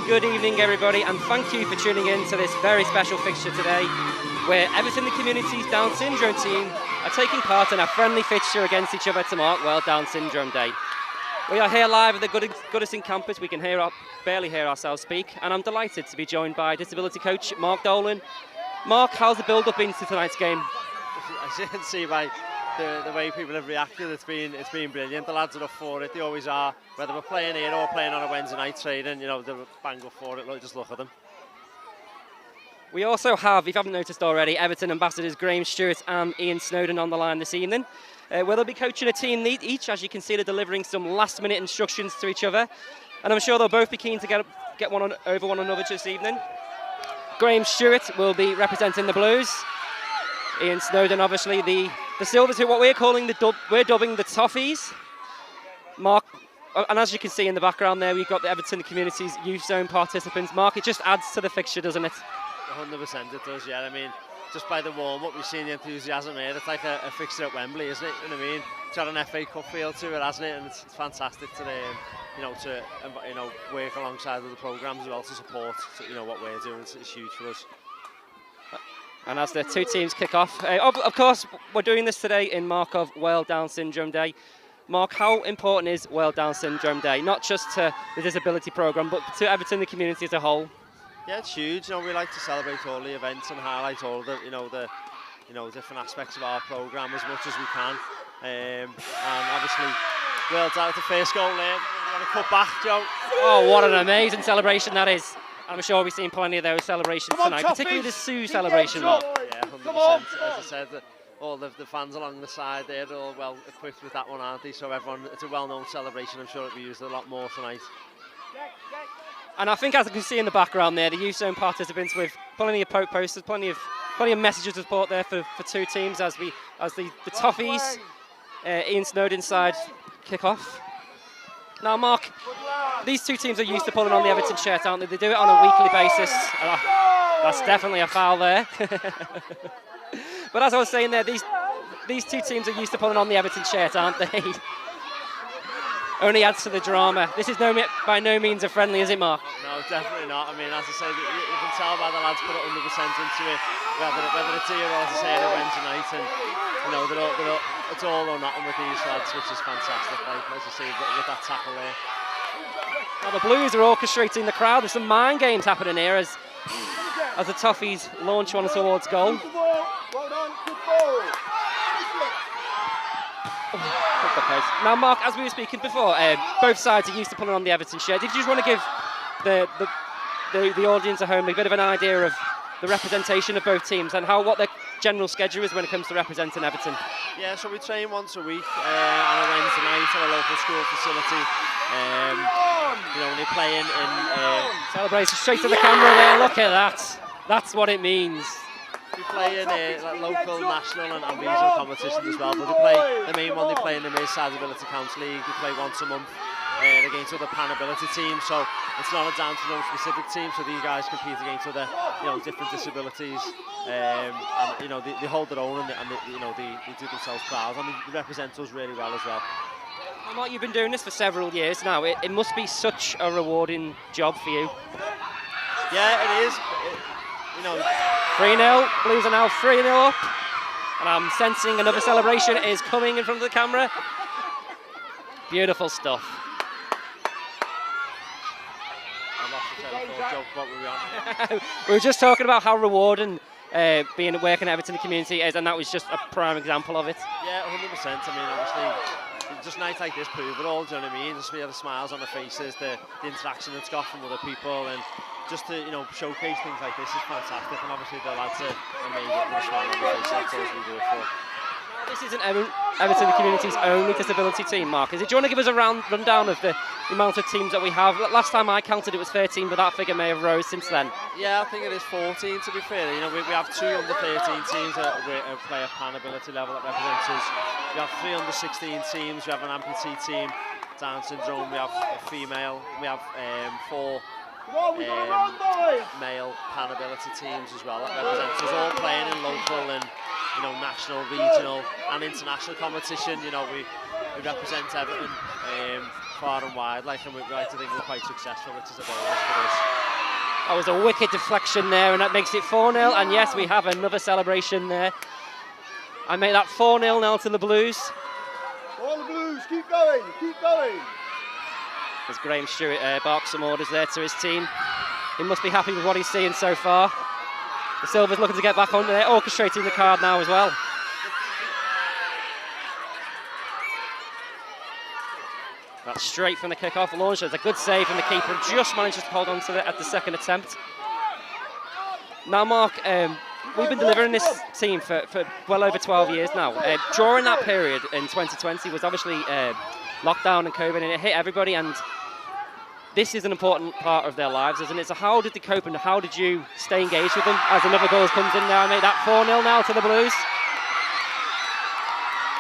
and good evening everybody, and thank you for tuning in to this very special fixture today where Everton the Community's Down Syndrome team are taking part in a friendly fixture against each other to mark World Down Syndrome Day. We are here live at the Goodison Campus. We can barely hear ourselves speak, and I'm delighted to be joined by disability coach Mark Dolan. Mark, how's the build-up been to tonight's game? As you can see by the way people have reacted, it's been brilliant. The lads are up for it, they always are. Whether we're playing here or playing on a Wednesday night training, you know, they're bang up for it. Just look at them. We also have, if you haven't noticed already, Everton ambassadors Graham Stuart and Ian Snodin on the line this evening. Where they'll be coaching a team each. As you can see, they're delivering some last-minute instructions to each other. And I'm sure they'll both be keen to get over one another this evening. Graham Stuart will be representing the Blues. Ian Snodin, obviously, the Silvers, who we're dubbing the Toffees. Mark, and as you can see in the background there, we've got the Everton Community's Youth Zone participants. Mark, it just adds to the fixture, doesn't it? 100% it does, yeah. I mean, just by the warm-up, we've seen the enthusiasm here. It's like a fixture at Wembley, isn't it? You know what I mean? It's got an FA Cup feel to it, hasn't it? And it's fantastic today, to work alongside with the programmes as well to support, what we're doing. It's huge for us. And as the two teams kick off, of course, we're doing this today in mark of World Down Syndrome Day. Mark, how important is World Down Syndrome Day? Not just to the disability programme, but to Everton, the community as a whole. Yeah, it's huge. We like to celebrate all the events and highlight all the, different aspects of our programme as much as we can. And obviously, World's out the first goal there. You want to cut back, Joe? Oh, what an amazing celebration that is. I'm sure we've seen plenty of those celebrations tonight, particularly the Sue celebration. Yeah, 100%. As I said, all the fans along the side, they're all well equipped with that one, aren't they? So it's a well-known celebration. I'm sure it'll be used a lot more tonight. And I think, as you can see in the background there, the Youth Zone participants with plenty of posters, plenty of messages of support there for two teams as the Toffees, Ian Snowdin's side, kick off. Now, Mark, these two teams are used to pulling on the Everton shirt, aren't they? They do it on a weekly basis. That's definitely a foul there. But as I was saying there, these two teams are used to pulling on the Everton shirt, aren't they? Only adds to the drama. This is by no means a friendly, is it, Mark? No, definitely not. I mean, as I say, you can tell by the lads put it 100% into it, whether it's here or as I say, a Wednesday night, and it's all or nothing with these lads, which is fantastic. Like as I say, with that tackle there. Now the Blues are orchestrating the crowd. There's some mind games happening here as the Toffees launch one towards goal. Now, Mark, as we were speaking before, both sides are used to pulling on the Everton shirt. Did you just want to give the audience at home a bit of an idea of the representation of both teams and what their general schedule is when it comes to representing Everton? Yeah, so we train once a week on a Wednesday night at a local school facility. When they play in celebration straight to the camera there. Look at that. That's what it means. We play in local, national and regional competitions as well, but the main one they play in the Merseyside Ability Council League. They play once a month against other pan-ability teams, so it's not a Down syndrome specific team, so these guys compete against other different disabilities, and they hold their own, and they do themselves proud, and they represent us really well as well. And Mark, you've been doing this for several years now. It must be such a rewarding job for you. Yeah, it is. 3-0, Blues are now 3-0 up, and I'm sensing another celebration is coming in front of the camera. Beautiful stuff. I lost the telephone joke. What were we on? We were just talking about how rewarding working at Everton community is, and that was just a prime example of it. Yeah, 100%. I mean, obviously, just nights like this prove it all. Do you know what I mean? Just the smiles on the faces, the interaction it's got from other people, and just to showcase things like this is fantastic. And obviously the lads are amazing with a smile on the face. That's all we do it for. This isn't Everton the community's only disability team, Mark, is it? Do you want to give us a rundown of the amount of teams that we have? Last time I counted it was 13, but that figure may have rose since then. Yeah, I think it is 14 to be fair. We have 2 under 13 teams that play at pan ability level that represents us. We have 3 under 16 teams. We have an amputee team, Down syndrome. We have a female. We have 4 male pan ability teams as well that represents us, all playing in local and you know, national, regional and international competition. You know, we represent Everton far and wide, like, and we'd like to think we're quite successful, which is a bonus for us. That was a wicked deflection there, and that makes it 4-0. And yes, we have another celebration there. I make that 4-0 now to the Blues. All the Blues, keep going, keep going. As Graham Stuart barks some orders there to his team. He must be happy with what he's seeing so far. The Silvers looking to get back on there, orchestrating the card now as well. That's straight from the kick-off launch. There's a good save from the keeper, just manages to hold on to it at the second attempt. Now, Mark, we've been delivering this team for well over 12 years now. During that period in 2020 was obviously lockdown and COVID, and it hit everybody, and this is an important part of their lives, isn't it? So how did they cope, and how did you stay engaged with them as another goal comes in now and make that 4-0 now to the Blues?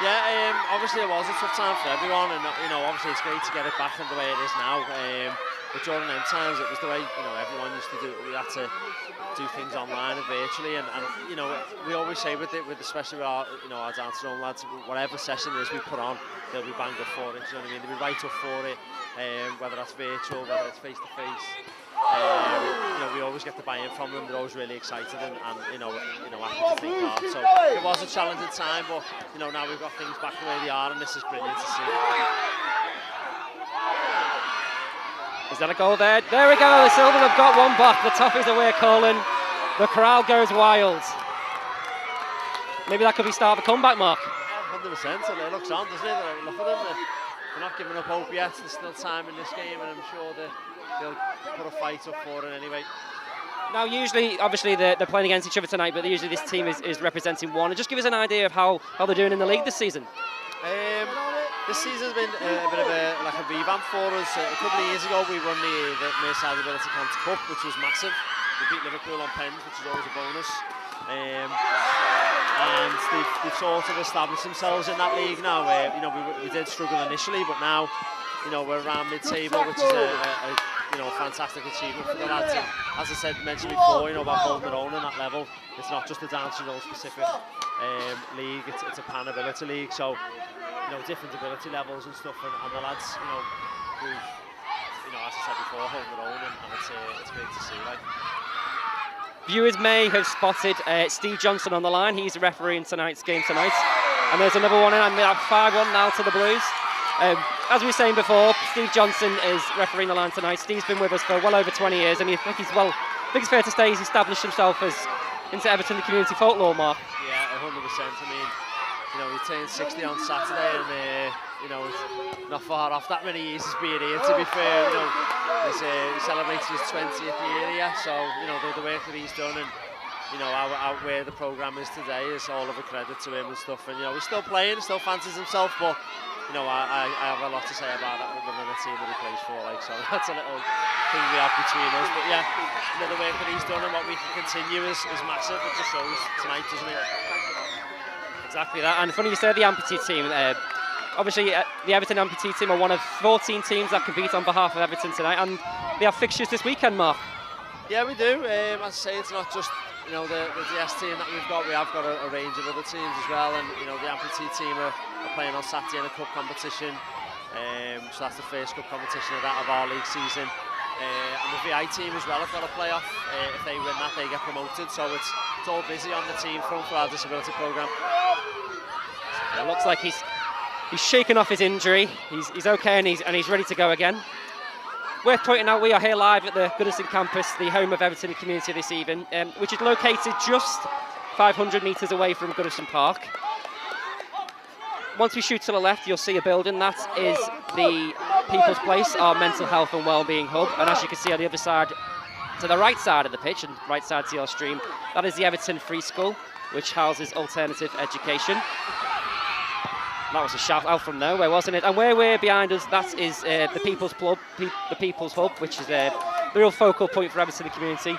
Yeah, obviously it was a tough time for everyone, and you know, obviously it's great to get it back in the way it is now. But during them times, it was the way, you know, everyone used to do. We had to do things online and virtually, and you know, we always say with especially with our, you know, our dancing home lads, whatever session it is we put on, they'll be banged up for it. You know what I mean? They'll be right up for it, whether that's virtual, whether it's face to face. You know, we always get the buy-in from them. They're always really excited and you know, happy to take part. So it was a challenging time, but you know, now we've got things back the way they are, and this is brilliant to see. Is that a goal there? There we go. The Silvers have got one back. The Toffees away calling. The crowd goes wild. Maybe that could be start of a comeback, Mark. 100%. It looks on, doesn't it? Look at them. They're not giving up hope yet. There's still time in this game, and I'm sure they'll put a fight up for it anyway. Now, usually, obviously, they're playing against each other tonight, but usually this team is representing one. And just give us an idea of how they're doing in the league this season. This season's been a bit of a revamp for us. A couple of years ago, we won the Merseyside Ability County Cup, which was massive. We beat Liverpool on pens, which is always a bonus. And they've sort of established themselves in that league now. You know, we did struggle initially, but now, you know, we're around mid-table, which is a you know, fantastic achievement for the lads. And as I mentioned before, you know, about holding their own in that level. It's not just a dancing role specific league. It's a pan ability league. So, you know, different ability levels and stuff, and the lads, you know, who've, you know, as I said before, holding their own, and it's great to see. Like, viewers may have spotted Steve Johnson on the line. He's refereeing tonight's game tonight, and there's another one in. I'm at 5-1 now to the Blues. As we were saying before, Steve Johnson is refereeing the line tonight. Steve's been with us for well over 20 years, and I think I think it's fair to say he's established himself as into Everton the community folklore, Mark. Yeah, 100%. I mean, you know, he turned 60 on Saturday, and you know, it's not far off that many years as being here. To be fair, you know, he celebrates his 20th year here, so you know, the work that he's done, and you know, where the programme is today is all of a credit to him and stuff. And you know, he's still playing, he still fancies himself, but you know, I have a lot to say about that with the team that he plays for. Like, so that's a little thing we have between us. But yeah, you know, the work that he's done and what we can continue is massive. It just shows tonight, doesn't it? Exactly that. And funny you said the amputee team. Obviously, the Everton amputee team are one of 14 teams that compete on behalf of Everton tonight, and they have fixtures this weekend, Mark. Yeah, we do. As I say, it's not just, you know, the DS team that we've got. We have got a range of other teams as well, and you know, the amputee team are playing on Saturday in a cup competition. So that's the first cup competition of our league season. And the VI team as well have got a playoff. If they win that, they get promoted. So it's all busy on the team front for our disability programme. It looks like he's shaken off his injury. He's okay, and he's ready to go again. Worth pointing out, we are here live at the Goodison Campus, the home of Everton community this evening, which is located just 500 metres away from Goodison Park. Once we shoot to the left, you'll see a building. That is the People's Place, our mental health and wellbeing hub. And as you can see on the other side, to the right side of the pitch and right side to your stream, that is the Everton Free School, which houses alternative education. That was a shout out from nowhere, wasn't it? And where we're behind us, that is the People's Club, the People's Hub, which is the real focal point for Everton community.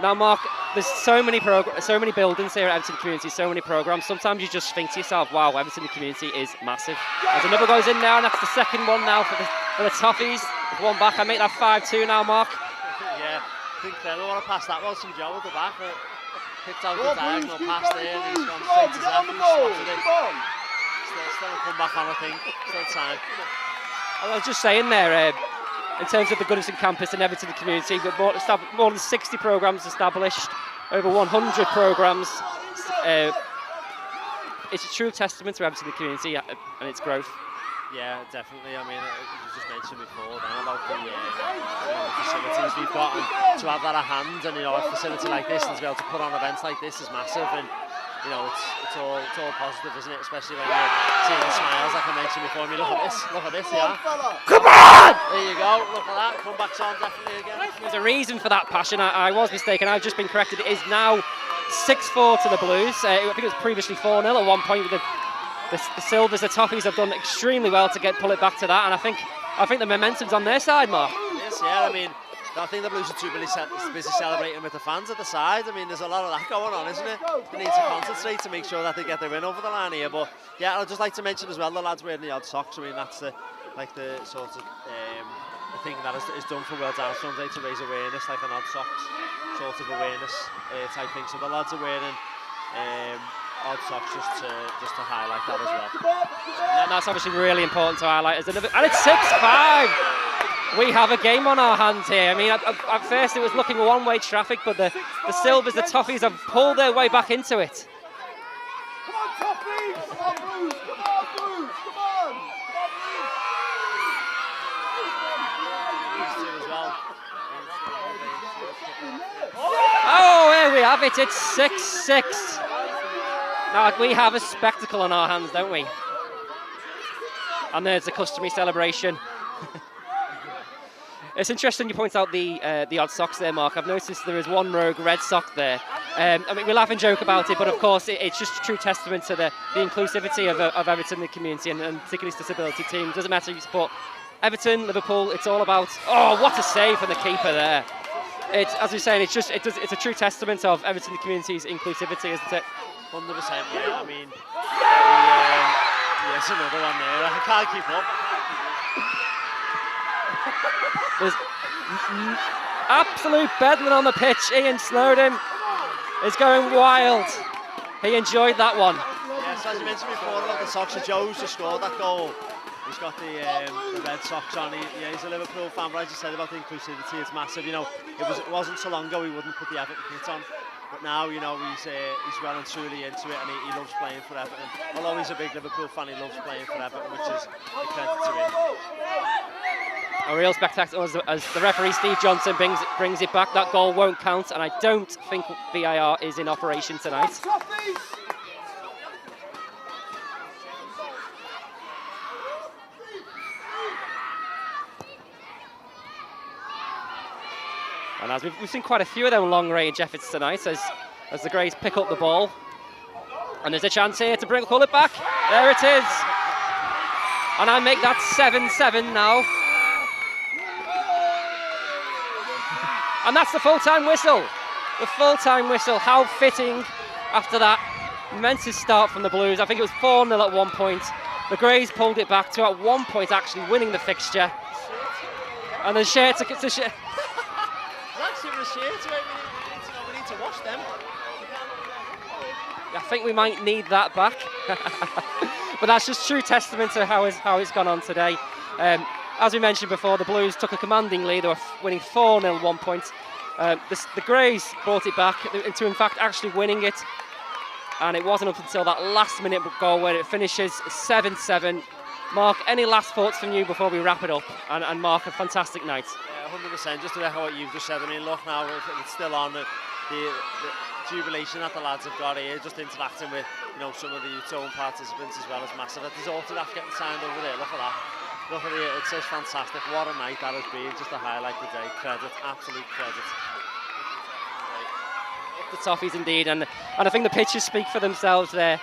Now, Mark, there's so many buildings here at Everton community, so many programmes. Sometimes you just think to yourself, wow, Everton community is massive. As another goes in now, and that's the second one now for the Toffees. One back. I make that 5-2 now, Mark. Yeah, I think they'll want to pass that one. Some Joe at the back. Picked out the diagonal pass there, and he's gone straight to Zach, who's slotted it. Still a comeback on, I think. Still time. I was just saying there, in terms of the Goodison Campus and Everton community, with more than 60 programmes established, over 100 programmes. It's a true testament to Everton community and its growth. Yeah, definitely. I mean, you just mentioned before then about the facilities we've got, and to have that at hand, and a facility like this, and to be able to put on events like this is massive. And it's all positive, isn't it? Especially when you're seeing the smiles, like I mentioned before. I mean, look at this, yeah. Come on! There you go. Look at that. Comeback's on definitely again. There's a reason for that passion. I was mistaken. I've just been corrected. It is now 6-4 to the Blues. I think it was previously 4-0 at one point. With the Silvers, the Toffees have done extremely well to pull it back to that, and I think the momentum's on their side, Mark. Yes, yeah. I mean, I think the Blues are too busy celebrating with the fans at the side. I mean, there's a lot of that going on, isn't it? They need to concentrate to make sure that they get their win over the line here. But yeah, I'd just like to mention as well the lads wearing the odd socks. I mean, that's the sort of the thing that is done for World Down Day to raise awareness, like an odd socks sort of awareness type thing. So the lads are wearing odd socks just to highlight that as well. And that's obviously really important to highlight. And it's 6-5. We have a game on our hands here. I mean, at first it was looking one-way traffic, but the Silvers, the Toffees have pulled their way back into it. Come on, Toffees! Come on, Blues! Come on, Blues! Come on! These two as well. Oh, there we have it. It's 6-6. Now we have a spectacle on our hands, don't we? And there's the customary celebration. It's interesting you point out the odd socks there, Mark. I've noticed there is one rogue red sock there. I mean, we laugh and joke about it, but of course it's just a true testament to the inclusivity of Everton, the community, and particularly disability teams. Doesn't matter if you support Everton, Liverpool. It's all about. Oh, what a save from the keeper there! It's, as we're saying, it's a true testament of Everton, the community's inclusivity, isn't it? 100%. Yeah. I mean, yes, another one there. I can't keep up. There's absolute bedlam on the pitch. Ian Snodin is going wild. He enjoyed that one. Yes, as you mentioned before about the socks, Joe's just scored that goal. He's got the red socks on. He's a Liverpool fan, but as you said about the inclusivity, it's massive. It wasn't so long ago he wouldn't put the Everton kit on, but now he's well and truly into it, and he loves playing for Everton. Although he's a big Liverpool fan, he loves playing for Everton, which is a credit to him. A real spectacle as the referee Steve Johnson brings it back. That goal won't count, and I don't think VAR is in operation tonight. And as we've seen quite a few of them long-range efforts tonight, as the Greys pick up the ball, and there's a chance here to call it back. There it is, and I make that 7-7 now. And that's the full-time whistle. The full-time whistle. How fitting after that momentous start from the Blues. I think it was 4-0 at one point. The Greys pulled it back to at one point actually winning the fixture. And the shirt to That's actually the shirts. We need to wash them. I think we might need that back. But that's just true testament to how it's gone on today. As we mentioned before, the Blues took a commanding lead. They were winning 4-0 at one point. The Greys brought it back into, in fact, actually winning it. And it wasn't up until that last-minute goal where it finishes 7-7. Mark, any last thoughts from you before we wrap it up? And Mark, a fantastic night. 100%. Just to echo what you've just said. I mean, look now, it's still on. The jubilation that the lads have got here, just interacting with some of the own participants as well, as massive. There's autograph getting signed over there. Look at that. Look at it, it says fantastic. What a night that has been, just to highlight the day. Credit, absolute credit. The Toffees indeed, and I think the pictures speak for themselves there.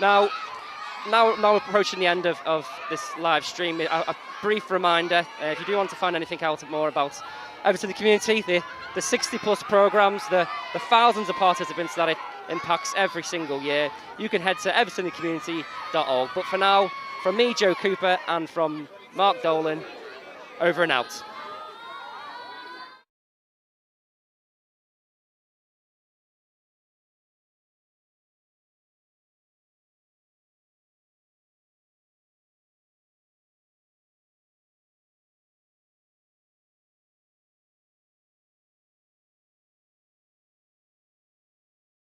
Now approaching the end of this live stream, a brief reminder, if you do want to find anything out more about Everton the community, the 60+ programmes, the thousands of participants that it impacts every single year, you can head to evertonthecommunity.org. But for now, from me, Joe Cooper, and from Mark Dolan, over and out.